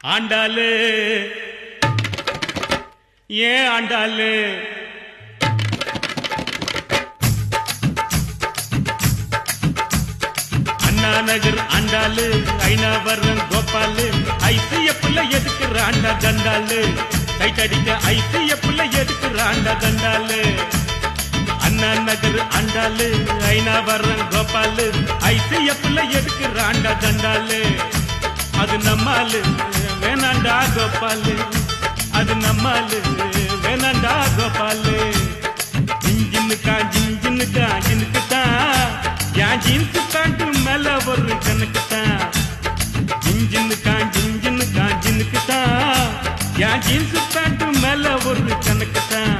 ஆண்டாளு ஏன் ஆண்டாளு அண்ணா நகர் ஆண்டாளு ஐநாவரம் கோபாலு ஐசிஎஃப்ல எதுக்குறாண்டா தண்டாளு கைட்டடிக்க ஐசிஎஃப்ல எதுக்குறாண்டா தண்டாளு அண்ணா நகர் ஆண்டாளு ஐநாவரம் கோபாலு ஐசிஎஃப்ல எதுக்குறாண்டா தண்டாளு அது நம்மாலு வேணாண்டா கோபாலு அது நம்மாலு வேணாண்டா கோபாலு ஜிஞ்சின்னுக்கா ஜிஞ்சின்னுக்கு தான் என் ஜீன்ஸு பேண்ட் மேல ஒரு கணக்கு தான் ஜிஞ்சின்னுக்கு தான் என் ஜீன்ஸு பேண்ட் மேல ஒரு கணக்கு தான்